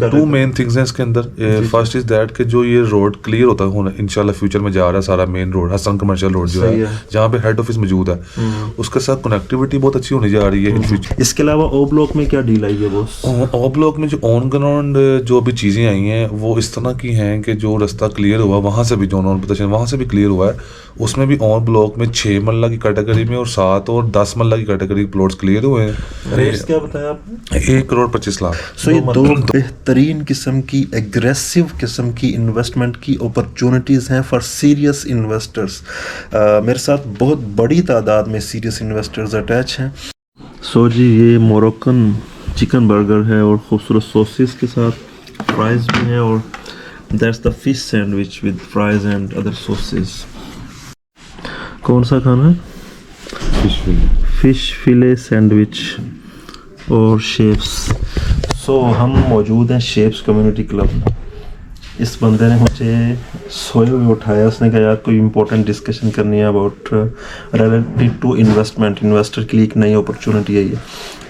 To main things हैं इसके अंदर। फर्स्ट इज दैट कि जो ये रोड क्लियर होता है इंशाल्लाह फ्यूचर में जा रहा है सारा main road Hassan commercial road जो है जहाँ पे हेड ऑफिस मौजूद है उसके साथ कनेक्टिविटी बहुत अच्छी होने जा रही है इन फ्यूचर। इसके अलावा ओ ब्लॉक में क्या डील आई है बॉस? ओ ब्लॉक में जो ऑन ग्राउंड जो भी चीज़ें आई हैं वो इस तरह की हैं कि जो रास्ता क्लियर हुआ वहाँ से भी जो नॉन पोजीशन वहाँ से भी क्लियर हुआ है उसमें भी ऑन ब्लॉक में 6 मरला की कैटेगरी में और 7 और 10 मरला की कैटेगरी प्लॉट्स क्लियर हुए हैं। रेट्स क्या बताया आपने? 1,25,00,000। सो ये दो बेहतरीन किस्म की एग्रेसिव किस्म की इन्वेस्टमेंट की अपॉर्चुनिटीज़ हैं फॉर सीरियस इन्वेस्टर्स। मेरे साथ बहुत बड़ी तादाद में सीरियस इन्वेस्टर्स अटैच हैं। सो जी ये मोरक्कन चिकन बर्गर है और खूबसूरत सॉसेस के साथ फ्राइज भी हैं और that's the fish sandwich with fries and other sauces. कौन सा खाना है? फिश फिले सैंडविच और शेप्स। सो हम मौजूद हैं शेप्स कम्युनिटी क्लब में। इस बंदे ने मुझे सोए हुए उठाया, उसने कहा यार कोई इंपॉर्टेंट डिस्कशन करनी है about related to investment, investor के लिए एक नई अपॉर्चुनिटी है ये।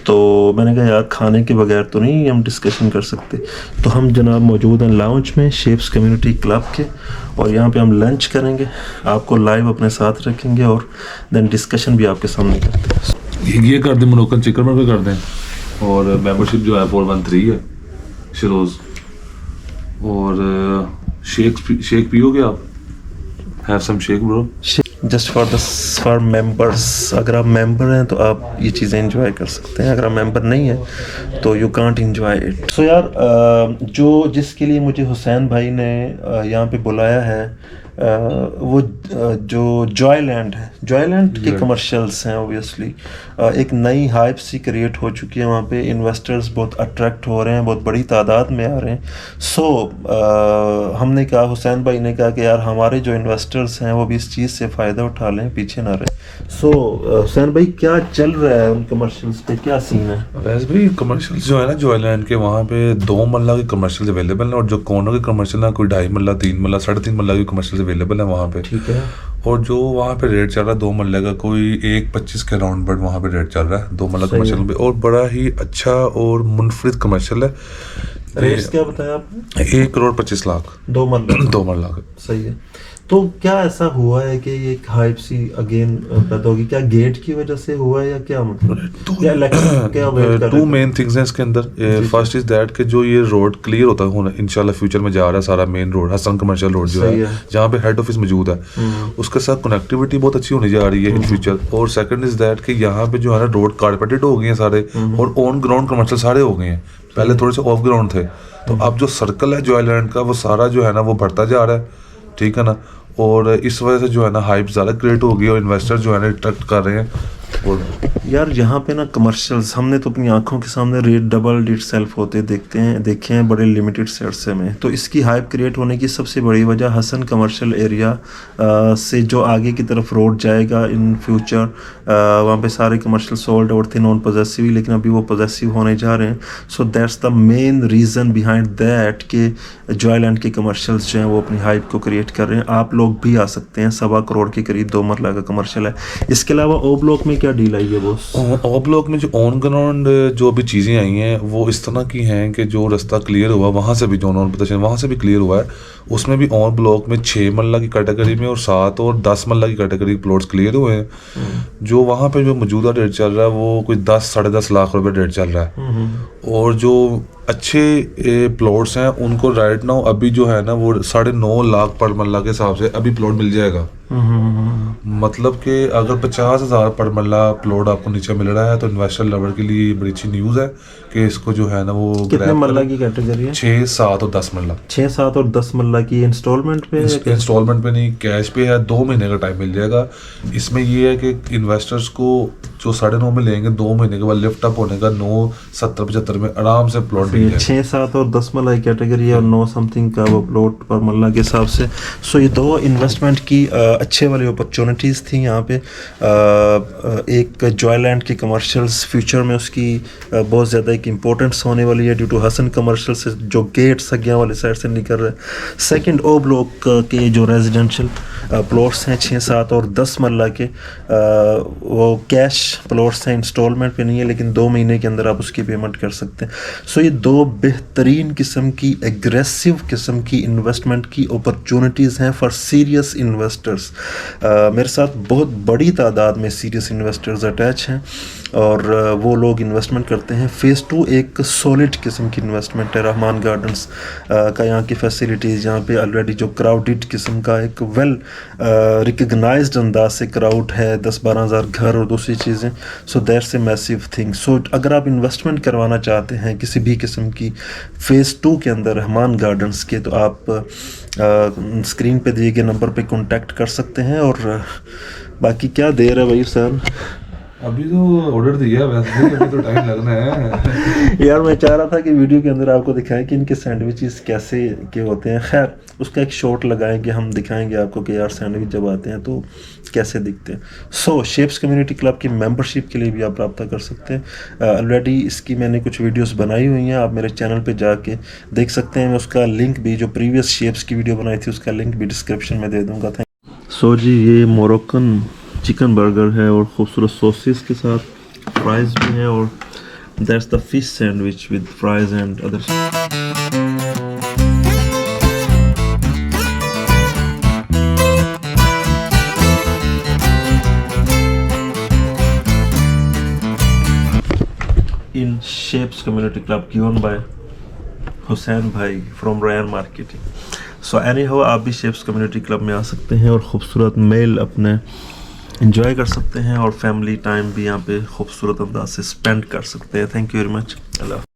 तो मैंने कहा यार खाने के बगैर तो नहीं हम डिस्कशन कर सकते। तो हम जनाब मौजूद हैं लाउंज में शेप्स कम्युनिटी क्लब के और यहाँ पे हम लंच करेंगे, आपको लाइव अपने साथ रखेंगे और देन डिस्कशन भी आपके सामने करते हैं। ये कर दें मोरक्कन चिकन बर्गर कर दें और मेंबरशिप जो है 413 है शिरोज़ और शेक पियोगे आप? Have some shake bro. Just for members. अगर आप मेंबर हैं तो आप ये चीज़ें एंजॉय कर सकते हैं, अगर आप मेंबर नहीं हैं तो यू कांट एंजॉय इट। सो यार जो जिसके लिए मुझे हुसैन भाई ने यहाँ पे बुलाया है वो जो जॉयलैंड है, जॉयलैंड के कमर्शियल्स हैं ऑब्वियसली। एक नई हाइप सी क्रिएट हो चुकी है वहाँ पे, इन्वेस्टर्स बहुत अट्रैक्ट हो रहे हैं, बहुत बड़ी तादाद में आ रहे हैं। सो हमने कहा, हुसैन भाई ने कहा कि यार हमारे जो इन्वेस्टर्स हैं वो भी इस चीज़ से फ़ायदा उठा लें, पीछे ना रहें। सो हुसैन भाई क्या चल रहा है उन कमर्शियल्स पे, क्या सीन है? वैसे भी कमर्शियल्स जो है ना जॉयलैंड के वहाँ पे 2 मरला के कमर्शियल्स अवेलेबल हैं और जो कॉर्नर के कमर्शियल है कोई 2.5 मरला 3 मरला 3.5 मरला के कमर्शियल्स अवेलेबल है वहाँ पे। ठीक है। और जो वहाँ पे रेट चल रहा है 2 मरले का कोई 1.25 के राउंड बट वहाँ पे रेट चल रहा है 2 मरला कमर्शियल पे और बड़ा ही अच्छा और मुनफरिद कमर्शियल है। रेट्स क्या बताया आपने? 1,25,00,000 2 मरला। 2 मरला का। सही है। तो क्या ऐसा हुआ है कि ये हाइप सी अगेन पैदा होगी? क्या गेट की वजह से हुआ है या क्या मतलब? या इलेक्शन क्या वेट कर रहे हैं? टू मेन थिंग्स हैं इसके अंदर। फर्स्ट इज दैट कि जो ये रोड क्लियर होता है इंशाल्लाह फ्यूचर में जा रहा है सारा main road Hassan commercial road जो है जहाँ पे हेड ऑफिस मौजूद है उसके साथ कनेक्टिविटी बहुत अच्छी होने जा रही है इन फ्यूचर। और सेकंड इज दैट कि यहाँ पे जो है ना रोड कारपेटेड हो गए हैं सारे और ऑन ग्राउंड कमर्शियल सारे हो गए हैं, पहले थोड़े से ऑफ ग्राउंड थे। तो अब जो सर्कल है जॉयलैंड का वो सारा जो है ना वो बढ़ता जा रहा है, ठीक है ना। और इस वजह से जो है ना हाइप ज़्यादा क्रिएट हो गई और इन्वेस्टर जो है ना अट्रैक्ट कर रहे हैं। और यार यहाँ पे ना कमर्शियल्स हमने तो अपनी आंखों के सामने रेट डबल इट सेल्फ होते देखे हैं बड़े लिमिटेड से अरसे में। तो इसकी हाइप क्रिएट होने की सबसे बड़ी वजह हसन कमर्शियल एरिया से जो आगे की तरफ रोड जाएगा इन फ्यूचर, वहाँ पे सारे कमर्शियल सोल्ड और थे नॉन पोजेसिव ही, लेकिन अभी वो पोजेसिव होने जा रहे हैं। So that's the main reason behind that कि जॉयलैंड के कमर्शियल्स जो हैं वो अपनी हाइप को क्रिएट कर रहे हैं। आप लोग भी आ सकते हैं, 1.25 करोड़ के करीब 2 मरला का कमर्शियल है। इसके अलावा ओ ब्लॉक में क्या डील आई है बॉस? ओ ब्लॉक में जो ऑन ग्राउंड जो भी चीज़ें आई हैं वो इस तरह की हैं कि जो रास्ता क्लियर हुआ वहाँ से भी जो नॉन पोजीशन वहाँ से भी क्लियर हुआ है उसमें भी ऑन ब्लॉक में 6 मरला की कैटेगरी में और 7 और 10 मरला की कैटेगरी प्लॉट्स क्लियर हुए हैं। जो वहाँ पे जो मौजूदा रेट चल रहा है वो कोई 10-10.5 लाख रुपए रेट चल रहा है और जो अच्छे प्लॉट्स हैं उनको राइट नाउ अभी जो है ना वो 9.5 लाख पर मरला के हिसाब से अभी प्लॉट मिल जाएगा। मतलब कि अगर 50,000 पर मरला प्लॉट आपको नीचे मिल रहा है तो इन्वेस्टर लवर के लिए बड़ी अच्छी न्यूज़ है कि इसको जो है ना वो कितने मरला की कैटेगरी है? 6, 7 और 10 मरला। 6, 7 और 10 मरला की इंस्टॉलमेंट पे? इंस्टॉलमेंट पे नहीं, कैश पे है। 2 महीने का टाइम मिल जाएगा। इसमें ये है कि इन्वेस्टर्स को जो 9.5 में लेंगे 2 महीने के बाद लिफ्ट अप होने का 9.70-75 में आराम से प्लॉट मिल जाएगा। 6, 7 और 10 मरला की कैटेगरी है और 9 समथिंग का वो प्लॉट पर मरला के हिसाब से। सो ये 2 इन्वेस्टमेंट की अच्छे वाली अपॉर्चुनिटीज़ थी यहाँ पे। एक जॉयलैंड की कमर्शियल्स फ्यूचर में उसकी बहुत ज़्यादा एक इम्पोर्टेंस होने वाली है ड्यू टू हसन कमर्शियल से जो गेट सगिया वाले साइड से निकल रहा है। सेकंड ओ ब्लॉक के जो रेजिडेंशियल प्लॉट्स हैं 6, 7 और 10 मरला के, वो कैश प्लॉट्स हैं, इंस्टॉलमेंट पे नहीं है, लेकिन 2 महीने के अंदर आप उसकी पेमेंट कर सकते हैं। सो ये 2 बेहतरीन किस्म की एग्रेसिव किस्म की इन्वेस्टमेंट की अपॉर्चुनिटीज़ हैं फॉर सीरियस इन्वेस्टर्स। मेरे साथ बहुत बड़ी तादाद में सीरियस इन्वेस्टर्स अटैच हैं और वो लोग इन्वेस्टमेंट करते हैं। फ़ेज़ 2 एक सॉलिड किस्म की इन्वेस्टमेंट है। रहमान गार्डन्स का यहाँ की फैसिलिटीज़, यहाँ पे ऑलरेडी जो क्राउडेड किस्म का एक वेल रिकग्नाइज्ड अंदाज से क्राउड है, 10-12 हज़ार घर और दूसरी चीज़ें। So that's a massive thing. So अगर आप इन्वेस्टमेंट करवाना चाहते हैं किसी भी किस्म की फ़ेज़ 2 के अंदर रहमान गार्डन्स के, तो आप स्क्रीन पे दिए गए नंबर पे कांटेक्ट कर सकते हैं। और बाकी क्या देर है भाई सर, अभी तो ऑर्डर दिया वैसे, अभी तो टाइम लगना है। यार मैं चाह रहा था कि वीडियो के अंदर आपको दिखाएं कि इनके सैंडविचेस कैसे के होते हैं। खैर उसका एक शॉट लगाएंगे, हम दिखाएंगे आपको कि यार सैंडविच जब आते हैं तो कैसे दिखते हैं। सो शेप्स कम्युनिटी क्लब की मेंबरशिप के लिए भी आप रब्ता कर सकते हैं। ऑलरेडी इसकी मैंने कुछ वीडियोस बनाई हुई हैं, आप मेरे चैनल पे जाके देख सकते हैं। मैं उसका लिंक भी, जो प्रीवियस शेप्स की वीडियो बनाई थी, उसका लिंक भी डिस्क्रिप्शन में दे दूँगा। सो जी ये मोरक्कन चिकन बर्गर है और खूबसूरत सॉसेस के साथ फ्राइज भी हैं, और that's the fish sandwich with fries and other. In shapes community club given by Hussain भाई from rain marketing. So anyhow आप भी शेप्स कम्युनिटी क्लब में आ सकते हैं और खूबसूरत मेल अपने इंजॉय कर सकते हैं और फैमिली टाइम भी यहाँ पे खूबसूरत अंदाज से स्पेंड कर सकते हैं। Thank you very much. Allah.